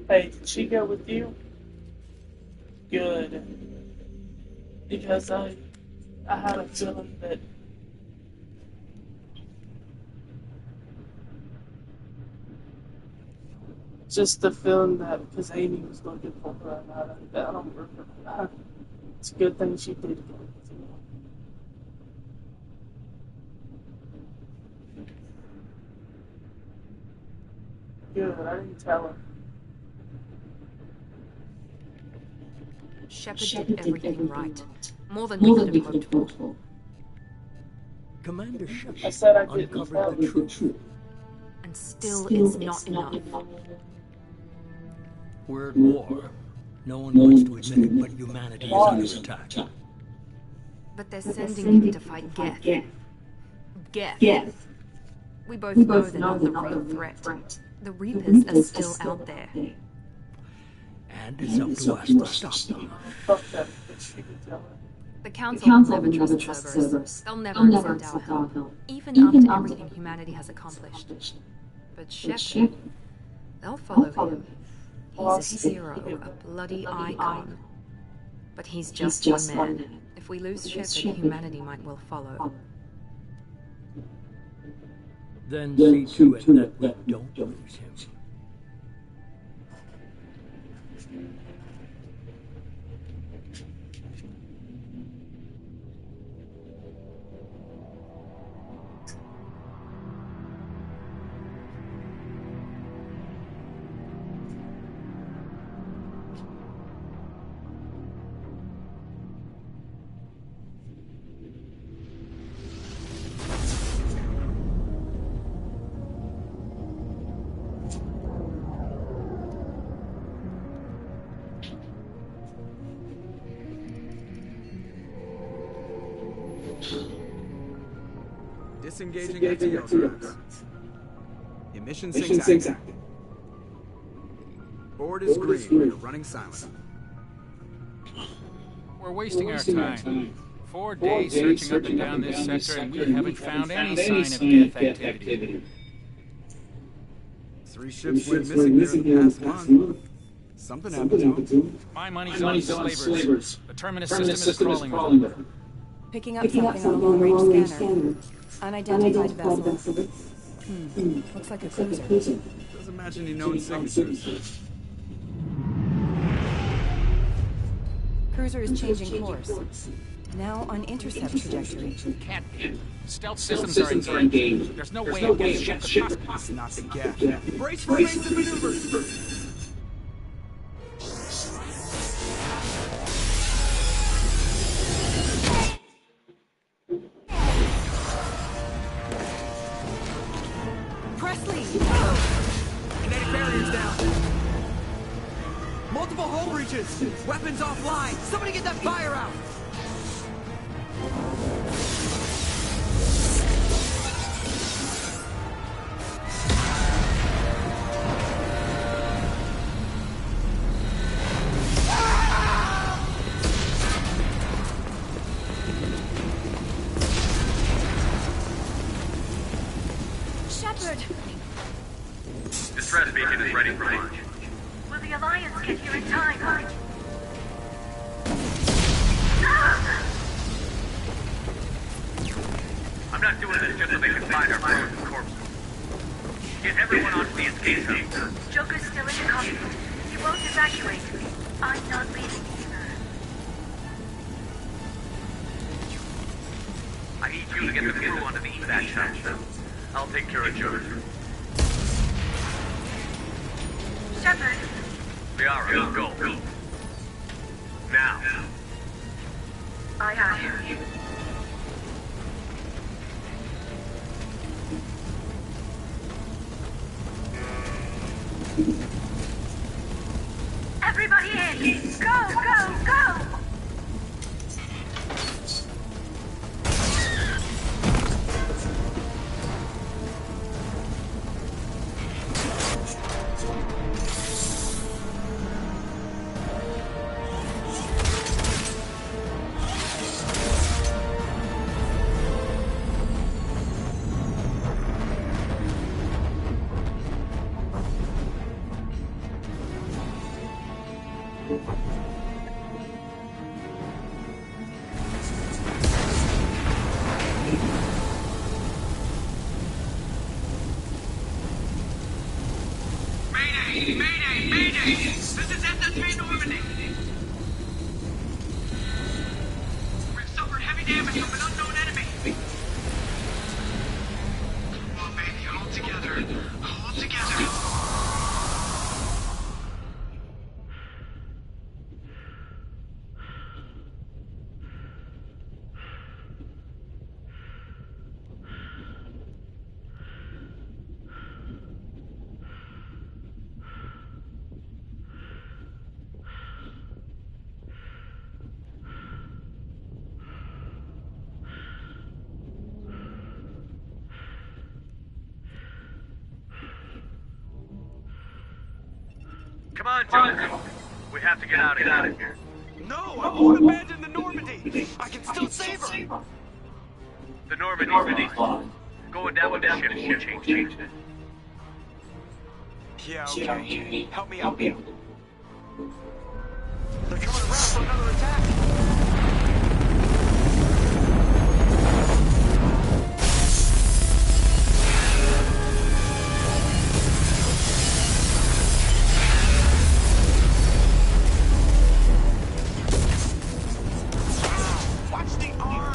Hey, did she go with you? Good. Because I had a feeling that just the feeling that because Amy was looking for her and I don't remember. It's a good thing she did go with you. Good, I didn't tell her. Shepard did everything right. More than we could have hoped for. Commander I said I Shepard didn't tell uncovered the her. truth. And still it's not enough. We're at war. No one wants to admit it, but humanity is under attack. But they're sending you to fight Geth. Geth. We both know they're not the real threat. The Reapers are still out there. And it's up to us to stop them. Fuck that bitch, she could tell her. The Council will never trust Cerberus. They'll never accept our help, even after everything humanity has accomplished. But Shepard, they'll follow him. He's a hero, a bloody icon. But he's just one man. If we lose Shepard, humanity might well follow. Then see to it that we don't lose him. Disengaging XEL drives. Emission sinks active. Board is green. We're running silent. We're wasting our time. 4 days searching up and down this sector, and we haven't found any sign of Geth activity. 3 ships went missing here in the past month. Something happened to them. My money's on slavers. The Terminus system is crawling with them. Picking up something on a long-range scanner. Unidentified vessel. Looks like a cruiser. Doesn't match any known signatures. Cruiser is changing course. Now on intercept trajectory. Can't be. Stealth systems are engaged. There's no way a Geth ship could possibly... Not the Geth. Brace for evasive maneuvers! Kinetic barriers down. Multiple hull breaches. Weapons offline. Somebody get that fire out. Shepard! Distress beacon is ready for launch. Will the Alliance get here in time? I'm not doing this just so they can find our frozen corpses. Get everyone onto the escape zone. Joker's still in the cockpit. He won't evacuate. I'm not leaving either. I need you to get the crew onto the evac shuttle. I'll take care of Joker. Shepard, Liara, go. Now. aye aye. Everybody in! Go! Mayday! This is SSV Normandy! We've suffered heavy damage from an unknown enemy! Come on, baby, hold together! Come on, Joker. We have to get out of here. No, I won't abandon the Normandy. I can still save her. The Normandy's fine. Going down with the ship won't change it. Yeah, okay. Help me out. They're coming around for another attack. Watch the arm!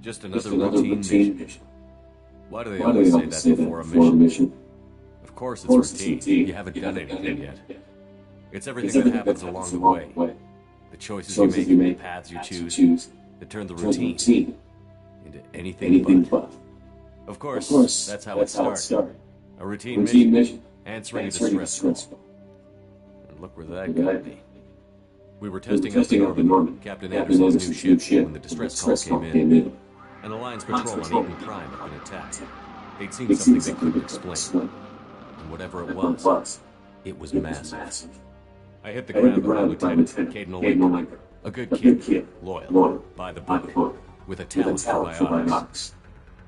Just another routine mission. Why do they always say that before a mission? Of course it's routine. You haven't done anything yet. It's everything that happens along the way. The choices you make, the paths you choose, that turn the routine into anything but. Of course, that's how it starts. A routine mission, answering a distress call. And look where that got me. We were testing out the Norman, Captain Anderson's new ship, when the distress call came in. An Alliance patrol on Eden Prime had been attacked. They'd seen something they couldn't explain. And whatever it was massive. I hit the ground with my lieutenant, Caden Olinker. A good kid, loyal, by the book, with a talent for biotics.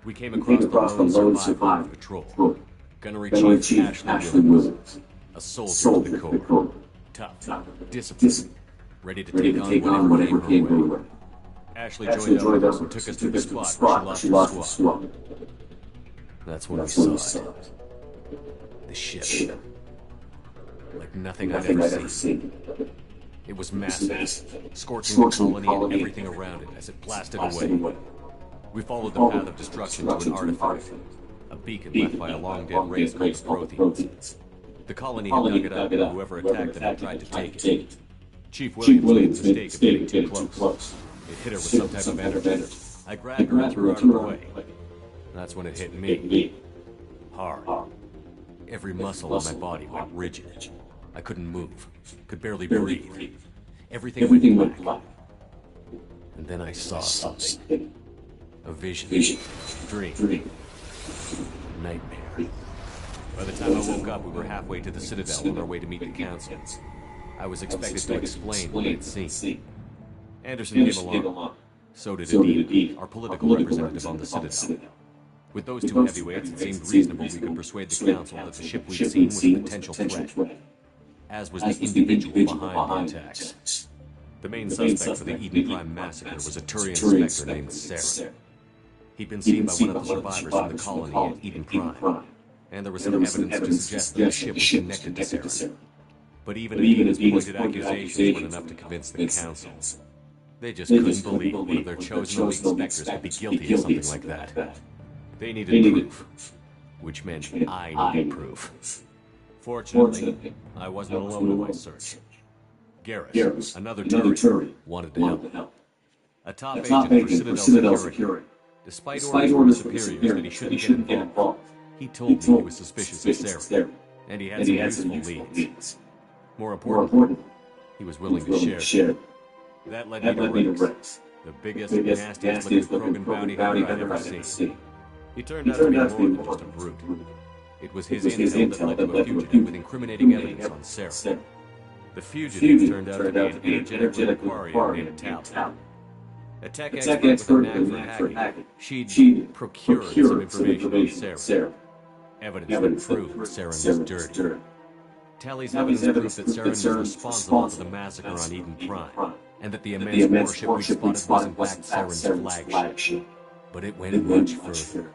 We came across the lone survivor patrol. Gunnery Chief Ashley Williams. A soldier to the core. Tough, disciplined, ready to take on whatever came her way. Ashley joined us and took us to the spot where she lost the squad. That's when we saw it. The ship. Like nothing I'd ever seen. It was massive, scorching the colony and everything around it as it blasted away. We followed the path of destruction to an artifact, a beacon left by a long-dead race called the Protheans. The colony had dug it up, and whoever attacked them had tried to take it. Chief Williams made the mistake of getting too close. It hit her with some type of energy. I grabbed her and threw her out of the way. That's when it hit me. Hard. Every muscle on my body went rigid. I couldn't move. Could barely breathe. Everything went black. And then I saw something. A vision. Dream. Nightmare. By the time I woke up, we were halfway to the Citadel on our way to meet the Council. I was expected to explain what I'd seen. Anderson came along. So did Adib, our political representative on the Citadel. With those two heavyweights, it seemed reasonable we could persuade the Council that the ship we'd seen was a potential threat, as was the individual behind the attacks. The main suspect for the Eden Prime massacre was a Turian inspector named Sarah. He'd been seen by one of the survivors from the colony at Eden Prime, and there was some evidence to suggest that the ship was connected to Sarah. But even Adib's pointed accusations weren't enough to convince the Council. They just couldn't believe one of their chosen elite inspectors would be guilty of something like that. They needed proof, which meant I needed proof. Fortunately, I wasn't alone in my search. Garrus, another Turian, wanted to help. A top agent for Citadel Security. Despite orders from his superiors that he shouldn't get involved, he told me he was suspicious of Sarah, and he had some useful leads. More important, he was willing to share. That led me to Rex, the biggest, nastiest looking Krogan bounty hunter I'd ever seen. He turned out to be more than just a brute. It was his intel that led to a fugitive with incriminating evidence on Sarah. The fugitive turned out to be an energetic Aquarian named Tal. A tech expert with a knack for hacking, she'd procured some information on Sarah. Evidence that proved Saren was dirty. Tally's evidence proved that Saren was responsible for the massacre on Eden Prime, and that the immense warship we spotted was in fact Saren's flagship. But it went much further.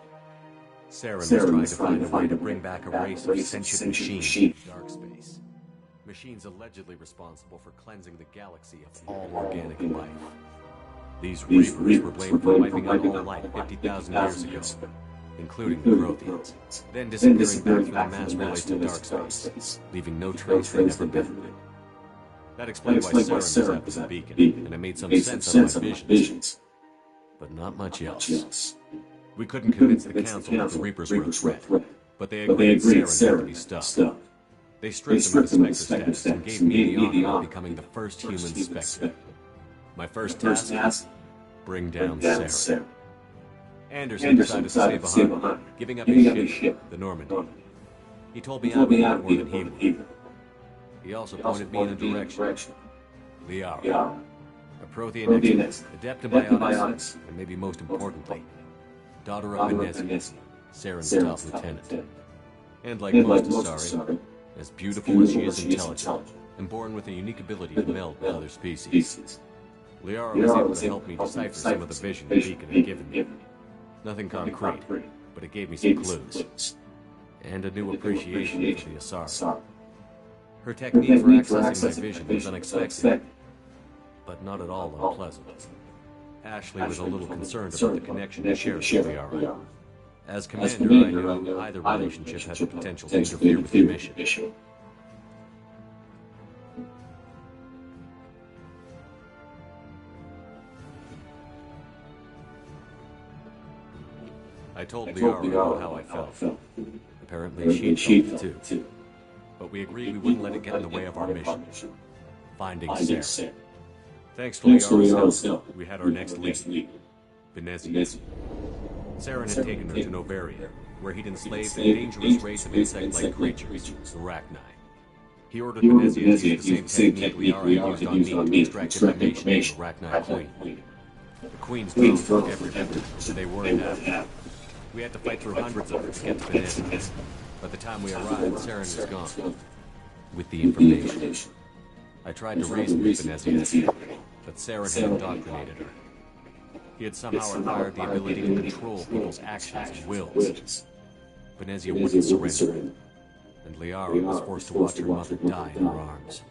Saren was trying to find a way to bring back a race of sentient machines in dark space. Machines allegedly responsible for cleansing the galaxy of all organic life. These Reapers were blamed for wiping out all life 50,000 years ago, including the Protheans, then disappearing back through the mass relays to dark space, leaving no trace they'd ever been. That explained why Saren was at the beacon, and it made some sense out of my visions. But not much else. We couldn't convince the Council that the Reapers were a threat, but they agreed Saren had to be stopped. They stripped him of his Spectre status and gave me the honor of becoming the first human Spectre. My first task? Bring down Saren. Anderson decided to stay behind, giving up his ship, the Normandy. He told me I would want more than he would. He also pointed me in a direction. Liara, a Prothean expert, adept in biotics, and maybe most importantly, daughter of Benezi, Saren's top lieutenant. And like most Asari, as beautiful as she is intelligent, and born with a unique ability to meld with other species. Liara was able to help me decipher some of the vision the beacon had given me. Nothing concrete, but it gave me some clues. And a new appreciation for the Asari. Her technique for accessing my vision was unexpected, but not at all unpleasant. Ashley was a little concerned about the connection she shared with Liara. As commander, I knew either relationship had the potential to interfere with the mission. I told Liara how I felt. Apparently she felt it too. But we agreed we wouldn't let it get in the way of our mission. Finding Sarah. Thanks to Liara's help, we had our next lead. Benezi. Saren had taken her to Novaria, where he'd enslaved a dangerous race of insect-like creatures, the Rachni. He ordered Benezi to use the same technique Liara had used on me to extract information from the Rachni Queen. The Queen's drones took everything, and they weren't happy. We had to fight through hundreds of them to get to Benezi. By the time we arrived, Saren was gone. With the information. I tried to reason with Benezi, but Saren had indoctrinated her. He had somehow acquired the ability to control people's actions and wills. Benezia wouldn't surrender, and Liara was forced to watch her mother die in her arms.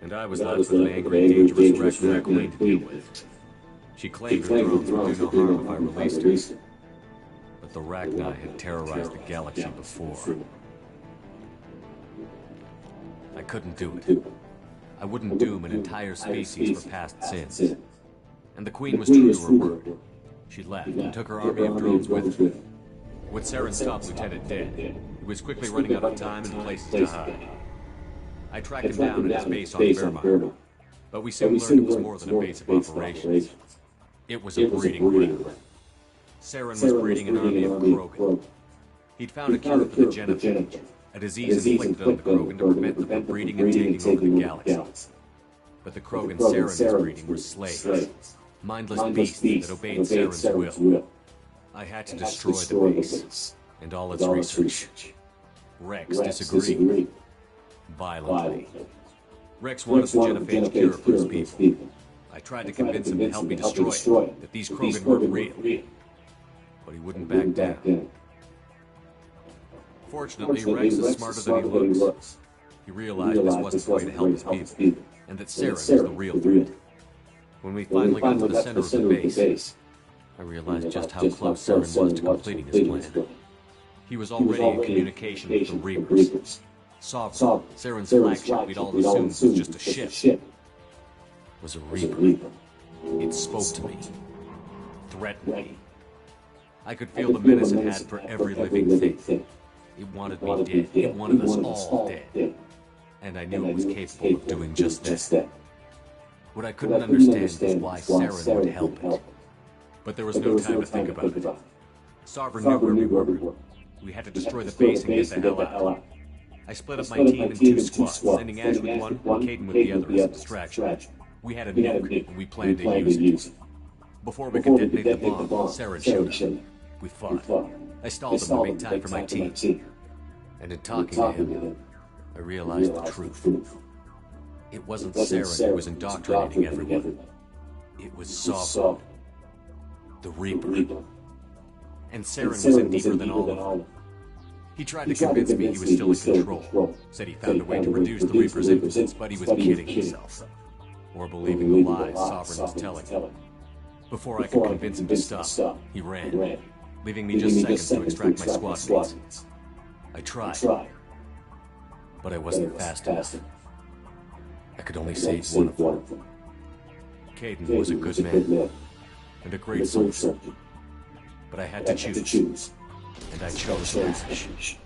And I was left with an angry, dangerous Rachni Queen to deal with. She claimed her drones would do no harm if I released her. But the Rachni had terrorized the galaxy before. I couldn't do it. I wouldn't doom an entire species for past sins. And the Queen was true to her word. She left and took her army of drones with her. With Saren's top lieutenant dead, he was quickly running out of time and places to hide. I tracked him down at his base on Vermont, but we soon learned it was more than a base of operations. It was a breeding ground. Saren was breeding an army of Krogan. He'd found a cure for the genotype, a disease inflicted on the Krogan to prevent them from breeding and taking over the galaxy. But the Krogan Saren was breeding were slaves, mindless beasts that obeyed Saren's will. I had to destroy the base and all its research. Rex disagreed. Violently. Rex wanted the genophage cure for his people. I tried to convince him to help me destroy it, that these Krogan weren't real. But he wouldn't back down. Fortunately, Rex is smarter than he looks. He realized this wasn't the way to help his people, and that Saren was the real threat. When we finally got to the center of the base, I realized just how close Saren was to completing his plan. He was already in communication with the Reapers. Sovereign, Saren's flagship we'd all assumed was just a ship, was a Reaper. It spoke to me, threatened me, I could feel the menace it had for every living thing. It wanted me dead. It wanted us all dead. And I knew it was capable of doing just that. What I couldn't understand was why Saren would help it. But there was no time to think about it. Sovereign knew where we were. We had to destroy the base and get the hell out. I split up my team in 2 squads, sending Ash with one and Caden with the other as a distraction. We had a nuke, and we planned to use it. Before we could detonate the bomb, Saren showed up. We fought. I stalled him to make time for my team. And in talking to him, I realized the truth. It wasn't Saren who was indoctrinating everyone. It was Sovereign. The Reaper. And Saren was in deeper than all of them. He tried to convince me he was still in control. Said he found a way to reduce the Reaper's influence, but he was kidding himself. Or believing the lies Sovereign was telling him. Before I could convince him to stop, he ran, leaving me just seconds to extract my squad mates. I tried, but I wasn't fast enough. I could only save one of them. Caden was a good man, and a great soldier. But I had to choose, and I chose Ash.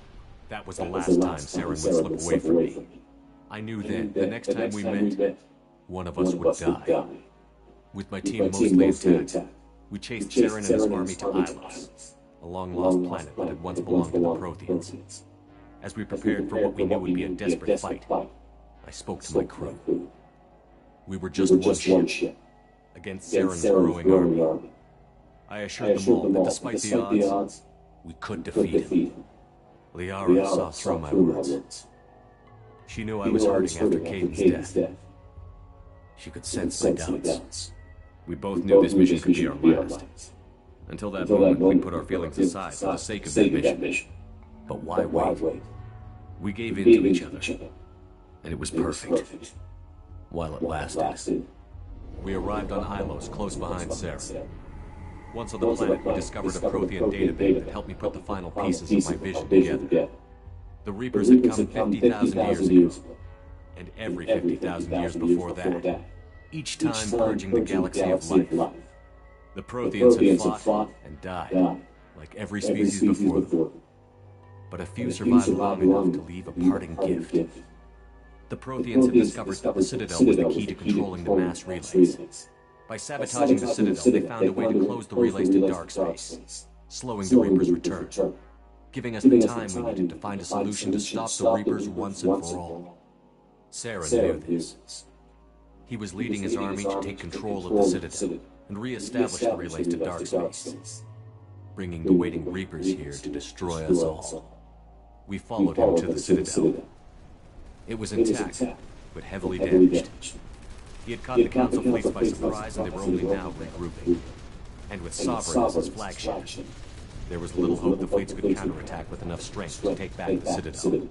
That was the last time Saren would slip away from me. I knew then, the next time we met, one of us would die. With my team mostly intact, we chased Saren and his army to Ilos, a long-lost planet that had once belonged to the Protheans. As we prepared for what we knew would be a desperate fight, I spoke to my crew. We were just one ship, against Saren's growing army. I assured them all that despite the odds, we could defeat him. Liara saw through my words. She knew I was hurting after Caden's death. She could sense my doubts. We both knew this mission could be our last. Until that moment, we put our feelings aside for the sake of that mission. But why wait? We gave in to each other, and it was perfect. While it lasted. We arrived on Ilos, close behind Saren. Once on the planet, we discovered a Prothean database that helped me put the final pieces of my vision together. The Reapers had come 50,000 years ago, and every 50,000 years before that, each time purging the galaxy of life. The Protheans had fought and died, like every species before them. But a few survived long enough to leave a parting gift. The Protheans had discovered that the Citadel was the key to controlling the mass relays. By sabotaging the Citadel, they found a way to close the relays to dark space, slowing the Reaper's return, giving us the time we needed to find a solution to stop the Reapers once and for all. Saren knew this. He was leading his army to take control of the Citadel and re-establish the relays to dark space, bringing the waiting Reapers here to destroy us all. We followed him to the Citadel. It was intact, but heavily damaged. He had caught the Council fleets by surprise, and they were only now regrouping. And with Sovereign as his flagship, there was little hope the fleets could counterattack with enough strength to take back the Citadel.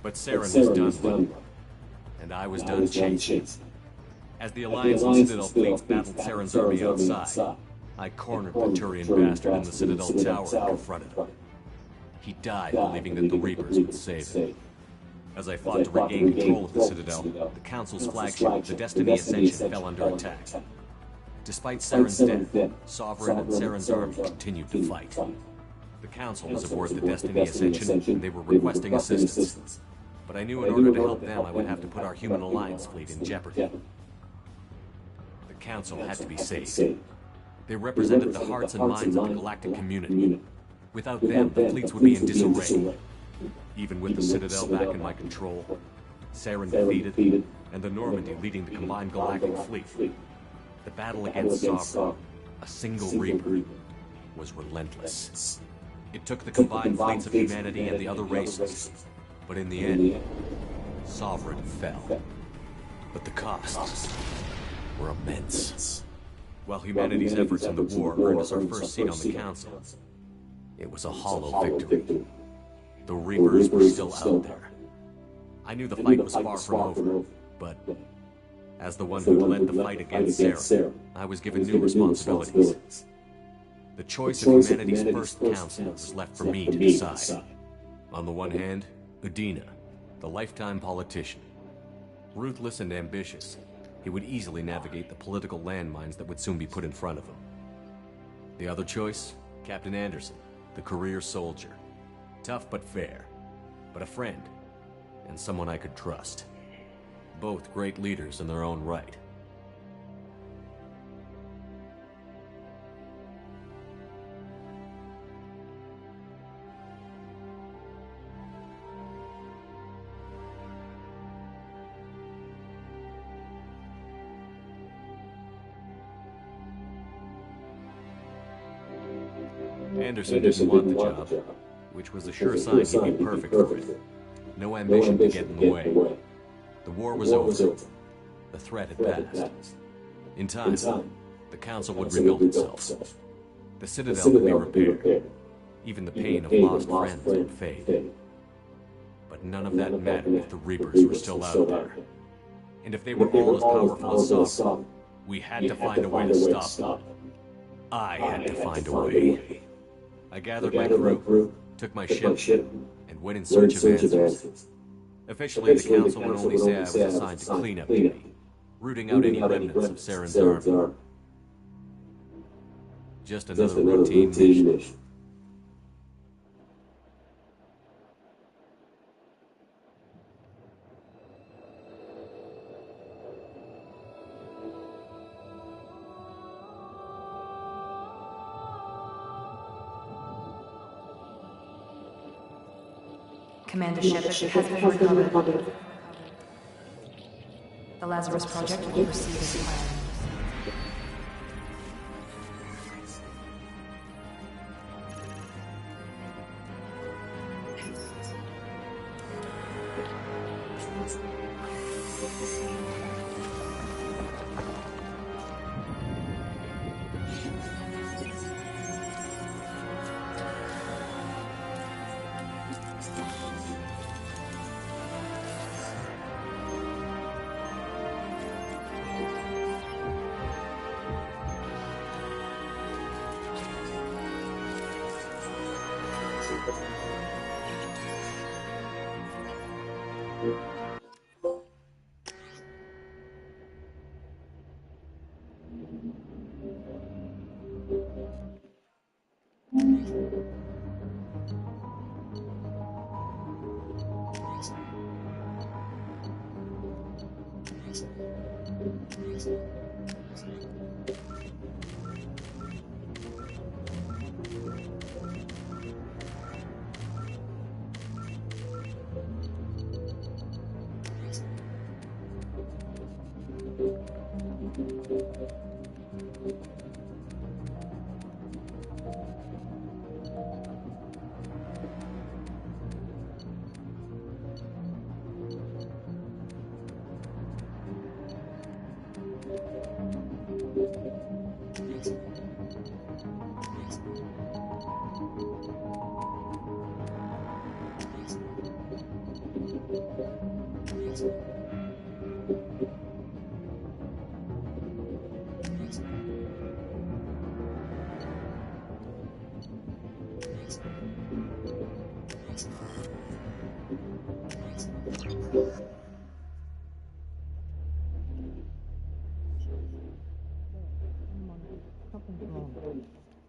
But Saren was done with, and I was done chasing. As the Alliance and Citadel fleets battled Saren's army outside, I cornered the Turian bastard in the Citadel tower and confronted him. He died believing that the Reapers would save him. As I fought to regain control of the Citadel, the Council's flagship, the Destiny Ascension, fell under attack. Despite Saren's death, Sovereign and Saren's army continued to fight. The Council was aboard the Destiny Ascension, and they were requesting assistance. But I knew in order to help them, I would have to put our human alliance fleet in jeopardy. The Council had to be saved. They represented the hearts and minds of the galactic community. Without them, the fleets would be in disarray. Even with the Citadel back in my control, Saren defeated, and the Normandy leading the combined galactic fleet, the battle against Sovereign, a single Reaper, was relentless. It took the combined fleets of humanity and the other races, but in the end, Sovereign fell. But the costs were immense. While humanity's efforts in the war earned us our first seat on the Council, it was a hollow victory. The Reapers were still out there. I knew the fight was far from over, but as the one who led the fight against Saren, I was given new responsibilities. The choice of humanity's first council was left for me to decide. On the one hand, Udina, the lifetime politician. Ruthless and ambitious, he would easily navigate the political landmines that would soon be put in front of him. The other choice? Captain Anderson, the career soldier. Tough but fair, but a friend, and someone I could trust. Both great leaders in their own right. Anderson didn't want the job, which was a sure sign he'd be perfect for it. No ambition to get in the way. The war was over. The threat had passed. In time, the Council would rebuild itself. The Citadel could be repaired. Even the pain of lost friends would fade. But none of that mattered if the Reapers were still out there. And if they were all as powerful as Sovereign, we had to find a way to stop them. I had to find a way. I gathered my crew, took my ship, and went in search of answers. Officially, the Council would only say I was assigned to cleanup duty, rooting out any remnants of Saren's army. Just another routine mission. Commander Shepard has been recovered. The Lazarus Project will proceed as planned.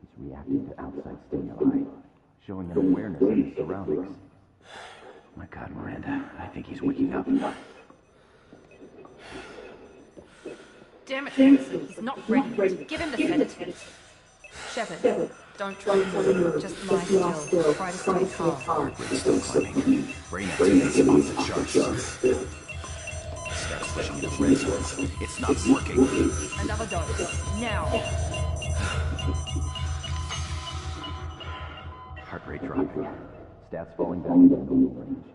He's reacting to outside stimuli, showing an awareness of his surroundings. My God, Miranda, I think he's waking up. Damn it, he's not ready. Give him the sedative. Shepard, don't try to move. Just lie still. Try to stay calm. Heart rate's still climbing. Brain activity's off the charts. Start pushing the red zone. It's not working. Another dose. Now. Heart rate dropping. Stats falling back into normal range.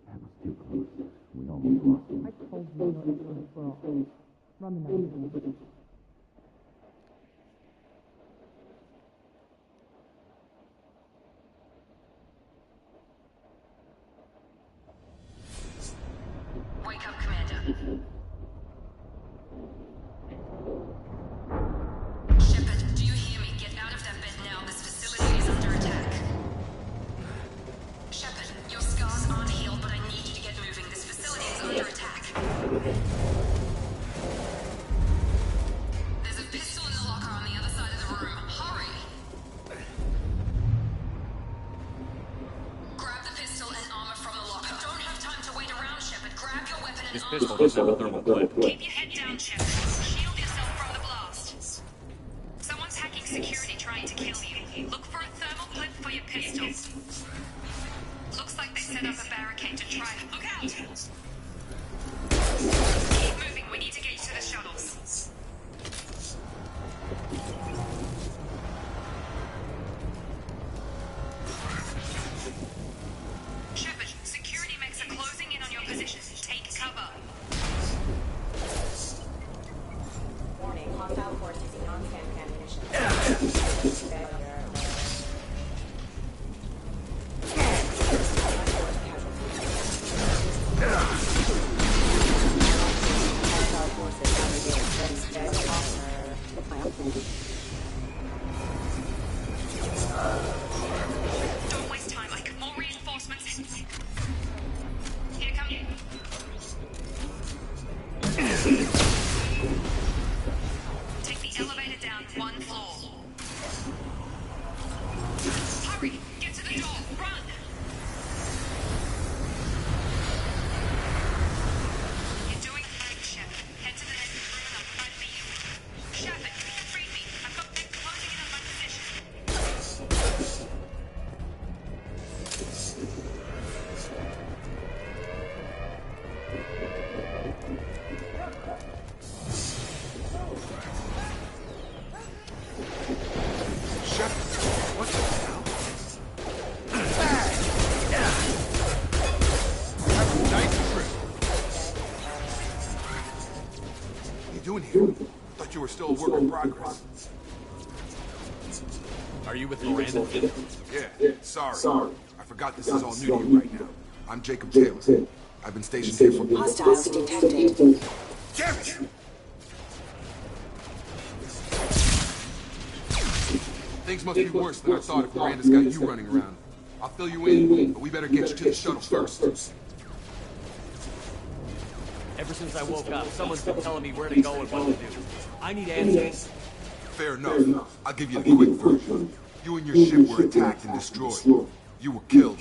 That was too close. We almost lost him. I told you not to control. Run the numbers. Wake up, Commander. Shepard, do you hear me? Get out of that bed now. This facility is under attack. Shepard, your scars aren't healed, but I need you to get moving. This facility is under attack. This pistol doesn't have a thermal clip. Keep your head down, Shep. Shield yourself from the blast. Someone's hacking security trying to kill you. Look for a thermal clip for your pistol. Looks like they set up a barricade to try it. Look out! Keep moving. We need to get you to the shuttles. Shepard, security mechs are closing in on your position. Take cover. Warning, hostile force using non-scan ammunition. Don't waste time. I got more reinforcements. Here come you. Take the elevator down one floor. Hurry! Get to the door! Run! You're doing great, Shep. Head to the next room and I'll try to meet you. Shepard, read me. I've got men closing in on my position. Shep, what the hell? Have a nice trip. What are you doing here? Thought you were still a work in progress. Are you with Miranda? Yeah, sorry. I forgot this is all new to you right now. I'm Jacob Taylor. I've been stationed here for... Hostiles detected. Damn it! Things must be worse than I thought if Miranda's got you running around. I'll fill you in, but we better get you to the shuttle first. Ever since I woke up, someone's been telling me where to go and what to do. I need answers. Fair enough. I'll give you the quick version. You and your ship were attacked and destroyed. You were killed.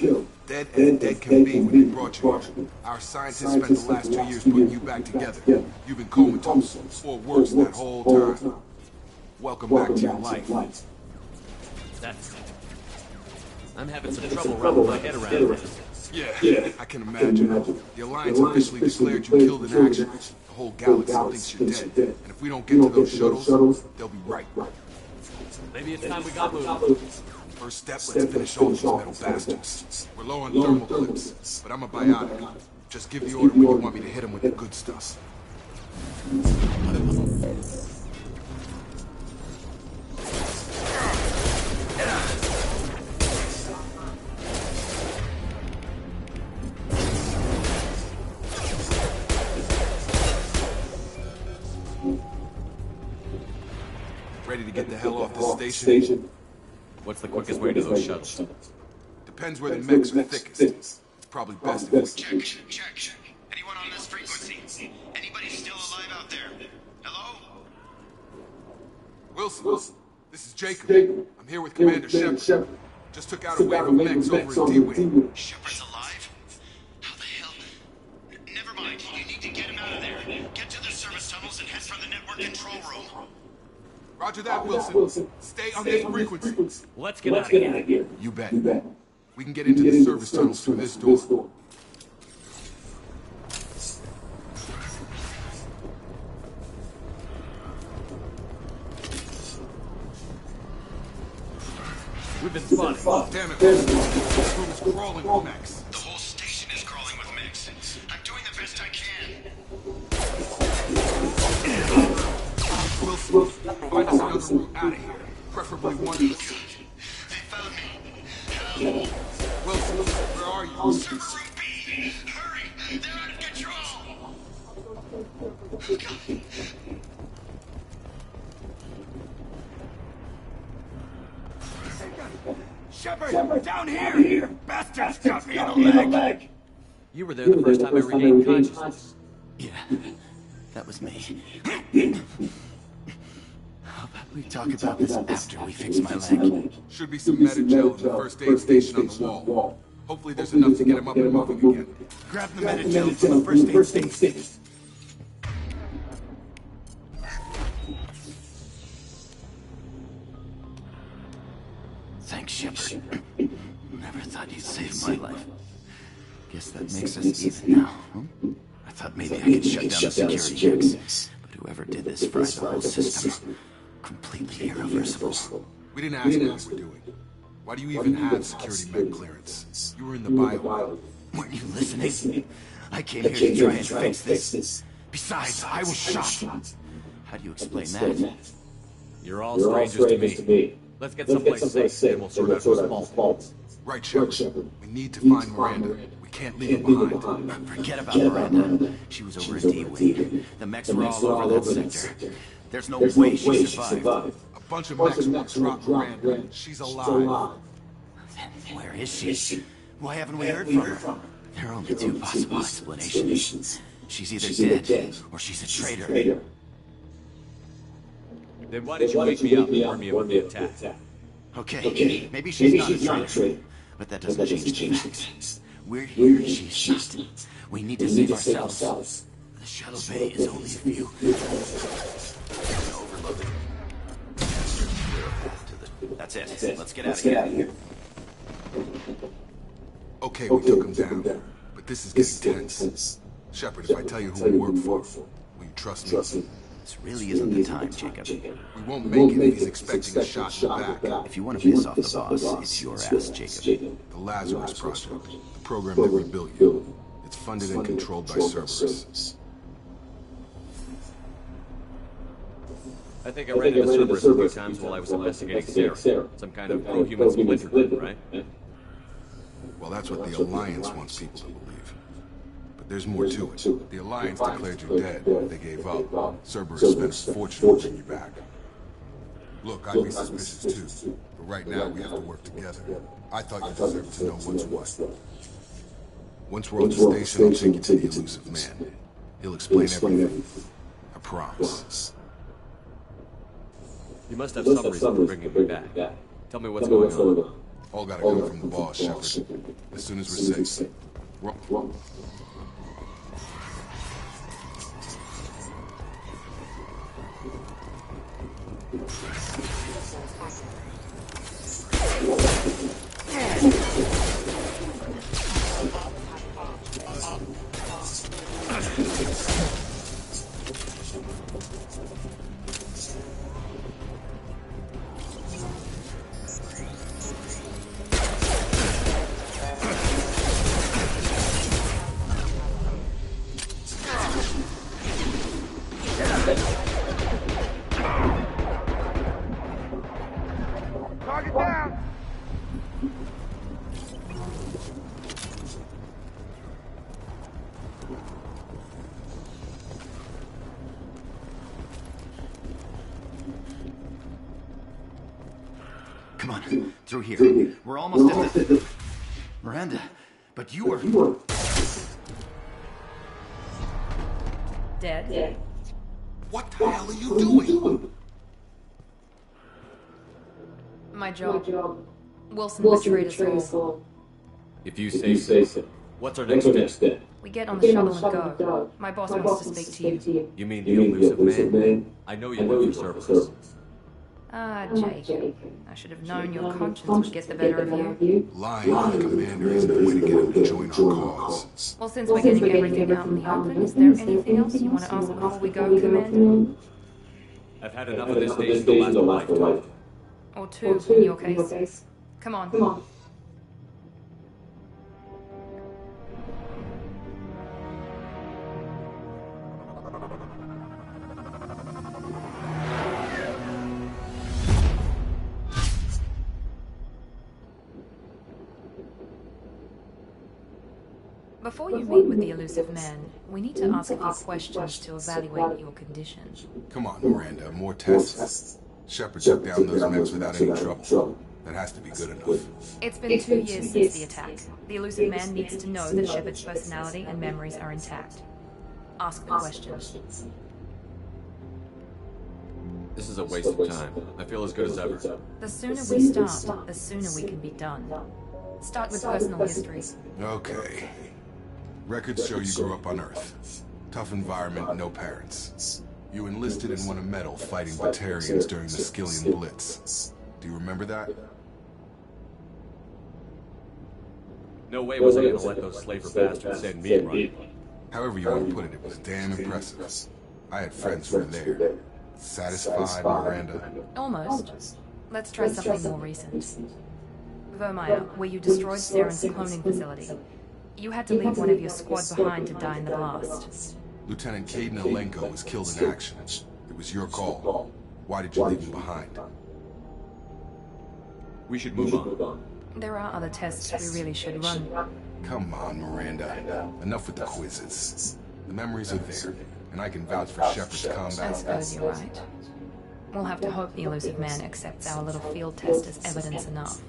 Dead as dead can be when they brought you here. Our scientists spent the last 2 years putting you back together. You've been comatose, or worse that whole time. Welcome back to your life. That's... I'm having some trouble wrapping my head around this. Yeah, I can imagine. The Alliance officially declared you killed in action. The whole galaxy thinks you're dead. And if we don't get to those shuttles, they'll be right. Maybe it's time we got moving. First step, let's finish all these metal bastards. We're low on thermal clips, but I'm a biotic. Just give the order when you want me to hit them with the good stuff. Ready to get the hell off this station? What's the quickest way to those shuttles? Depends where the mechs are thickest. It's probably best if we... Check. Anyone on this frequency? Anybody still alive out there? Hello? Wilson, this is Jacob. I'm here with Commander Shepard. Just took out a wave of mechs over in D-Wing. Shepard's alive? How the hell? Never mind. You need to get him out of there. Get to the service tunnels and head for the network control room. Roger that, Wilson. Stay on this frequency. Let's get out of here. You bet. We can get into the service tunnels through this door. We've been spotted. Damn it, Wilson. This room is crawling with mechs. The whole station is crawling with mechs. I'm doing the best I can. Wilson, find us another route out of here. Preferably one to the side. They found me. Wilson, where are you? Server room B! Hurry! They're out of control! Shepard, down here! Bastards got me in the leg! You were there the first time I regained consciousness. Yeah, that was me. How about we talk about this after we fix my leg? Should be some meta gel in the first aid station on the wall. Hopefully there's enough to get him up and moving again. Grab the medic from the first aid station. Thanks, Shepard. Never thought you'd save my life. Guess that makes us even now, huh? I thought maybe I could shut down the security checks, but whoever did this fried the whole system. Completely irreversible. We didn't ask what you were doing. Why do you even have security med clearance? You were in the bio. Weren't you listening? I came here to try and fix this. Besides, I was shot. How do you explain that? You're all strangers to me. Let's get someplace safe, and we'll sort out who's fault. Right, Shepard. We need to find Miranda. We can't leave her behind. Forget about Miranda. She was over in D-Wing. The mechs were all over that sector. There's no way she survived. A bunch of mechs will drop Miranda. She's alive. Then where is she? Why haven't we heard from her? There are only two possible explanations. She's either dead, or she's a traitor. Then why did you wake me up and warn me of the attack? Okay, maybe she's not a traitor, but that doesn't change the facts. We're here, she's not. We need to save ourselves. The shuttle bay is only a few. Overloaded. That's it. Let's get out of here. Okay, we took him down, but this is getting tense. Shepard, if I tell you who we work for, will you trust me? This really isn't the time, Jacob. We won't make it if he's expecting a shot in the back. If you want to piss off the boss, it's your ass, Jacob. The Lazarus Project, the program that rebuilt you. It's funded and controlled by Cerberus. I think I ran into Cerberus a few times while I was investigating Sarah. Some kind of pro-human splinter group, right? Well, that's what the Alliance wants people to believe. But there's more to it. The Alliance declared you dead. They gave up. Cerberus spent a fortune to bring you back. Look, I'd be suspicious too. But right now, we have to work together. I thought you deserved to know what's what. Once we're on the station, I'll take you to the elusive man. He'll explain everything. I promise. You must have some reason for bringing me back. Tell me what's going on. All gotta come from the boss, Shepard. As soon as we're safe. Come on, through here. We're almost at the... Miranda, but you were... Dead? What the hell are you doing? My job. Wilson betrayed us all. If you say so. What's our next step? We get on the shuttle and go. My boss wants to speak to you. You mean the elusive man? I know you work for Cerberus. Ah, Jake. I should have known your conscience would get the better of you. Lying to the commander isn't a way to get him to join our cause. Well, since we're getting everything out in the open, is there anything else you want to ask before we go, Commander? I've had enough of this station to last a lifetime. Or two, in your case. Come on. Before you meet with the elusive man, we need to ask a few questions to evaluate your condition. Come on, Miranda, more tests. Shepard took down those mechs without any trouble. That has to be good enough. It's been 2 years since the attack. The elusive man needs to know that Shepard's personality and memories are intact. Ask the questions. This is a waste of time. I feel as good as ever. The sooner we start, the sooner we can be done. Start with personal history. Okay. Records show you grew up on Earth. Tough environment, no parents. You enlisted and won a medal fighting Batarians during the Skillian Blitz. Do you remember that? No way was I gonna let those slaver bastards send me run. However you want to put it, it was damn impressive. I had friends who were there. Satisfied, Miranda? Almost. Let's try something more recent. Vermeer, where you destroyed Saren's cloning facility. You had to leave one of your squad behind to die in the blast. Lieutenant Caden Alenko was killed in action. It was your call. Why did you leave him behind? We should move on. There are other tests we really should run. Come on, Miranda. Enough with the quizzes. The memories are there, and I can vouch for Shepard's I combat. suppose you're right. We'll have to hope the elusive man accepts our little field test as evidence enough.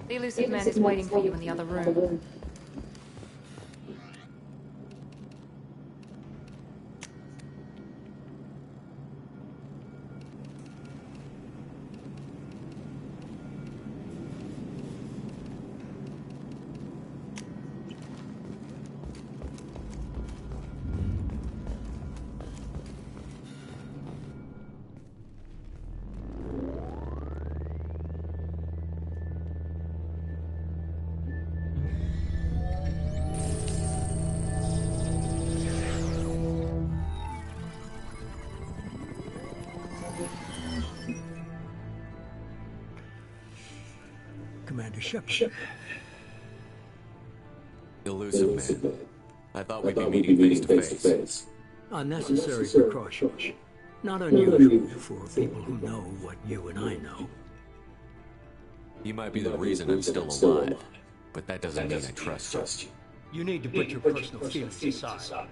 The elusive man is waiting for you in the other room. Commander Shepard. Elusive man. I thought we'd be meeting face to face. Unnecessary precaution. Not unusual for people who know what you and I know. You might be the reason I'm still alive, but that doesn't mean I trust you. You need to put your personal feelings aside.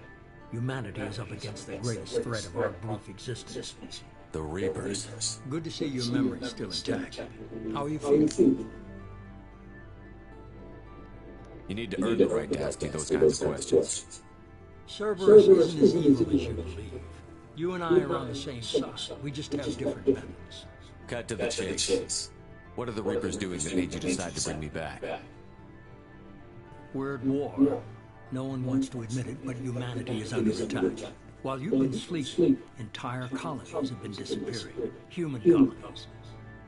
Humanity is up against the greatest threat of our brief existence. The Reapers. Good to see your memory still intact. How are you feeling? You need to earn the right to ask me those kinds of questions. Cerberus isn't as evil as you believe. You and I are on the same side. We just have different methods. Cut to the chase. What are the Reapers doing that made you decide to bring me back? We're at war. No one wants to admit it, but humanity is under attack. While you've been sleeping, entire colonies have been disappearing. Human colonies.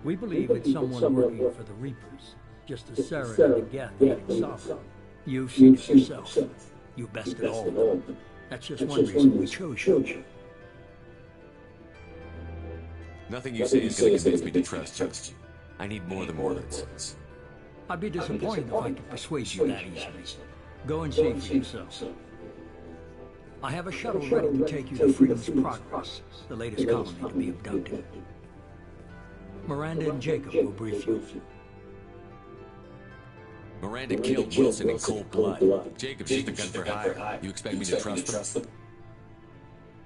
We believe it's someone working for the Reapers, just as Saren and Geth hated Sovereign. You've seen it yourself. You bested all of them. That's just one reason we chose you. Nothing you say is going to convince me to trust you. I need more than words. I'd be disappointed if I could persuade you that easily. Go and see for yourself. I have a shuttle ready to take you to Freedom's Progress, the latest colony to be abducted. Miranda and Jacob will brief you. Miranda killed Wilson in cold blood. Jacob's just a gun for hire. You expect me to trust him?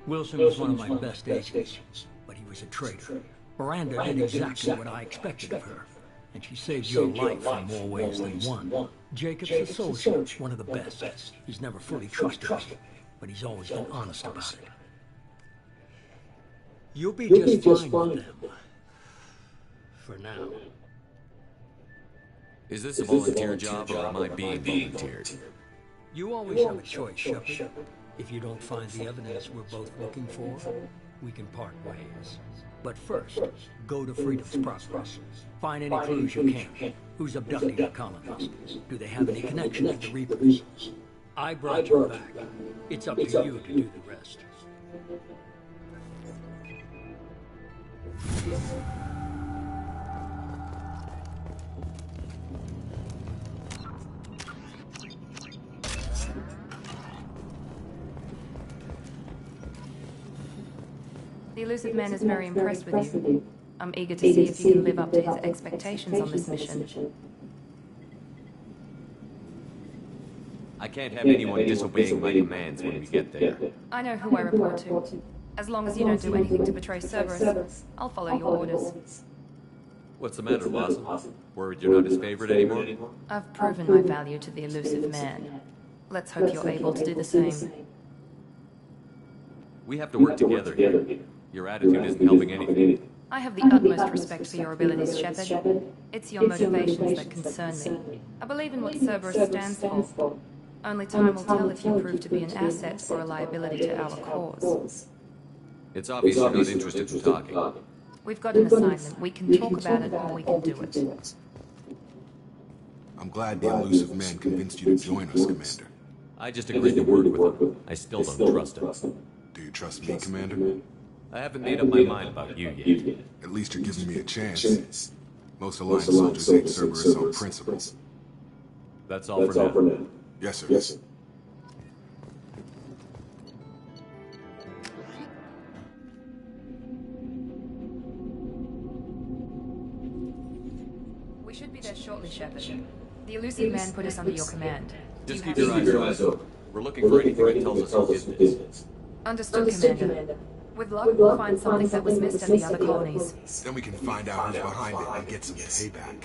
Wilson was one of my best agents, but he was a traitor. Miranda did exactly what I expected of her, and she saved your life in more ways than one. Jacob's a soldier, one of the best. He's never fully trusted me, but he's always been honest about it. You'll be just fine with them. For now. Is this a volunteer job, or am I being volunteered? You always have a choice, Shepard. If you don't find the evidence we're both looking for, we can part ways. But first, go to Freedom's Progress. Find any clues you can. Who's abducting the colonists? Do they have any connection to the Reapers? I brought you back. It's up to you to do the rest. The elusive man is very impressed with you. I'm eager to see if you can live up to his expectations on this mission. I can't have anyone disobeying my commands when we get there. I know who I report to. As long as you don't do anything to betray Cerberus, I'll follow your orders. What's the matter, Lawson? Worried you're not his favorite anymore? I've proven my value to the elusive man. Let's hope you're able to do the same. We have to work together here. Your attitude isn't helping anything. I have the utmost respect for your abilities, Shepard. It's your motivations that concern me. I believe in what Cerberus stands for. Only time will tell if you prove to be an asset or a liability to our cause. It's obvious you're not interested in talking. We've got an assignment. We can talk about it and we can do it. I'm glad the elusive man convinced you to join us, Commander. I just agreed to work with him. I still don't trust him. Do you trust me, Commander? I haven't made up my mind about you yet. At least you're giving me a chance. Most Alliance soldiers hate Cerberus on principle. That's all for now. Yes, sir. We should be there shortly, Shepard. The elusive man put us under your command. Just keep your eyes open. We're looking for anything that tells us who did this. Understood, Commander. With luck, we'll find something that was missed at the other colonies. Then we can find out who's behind it and get some payback.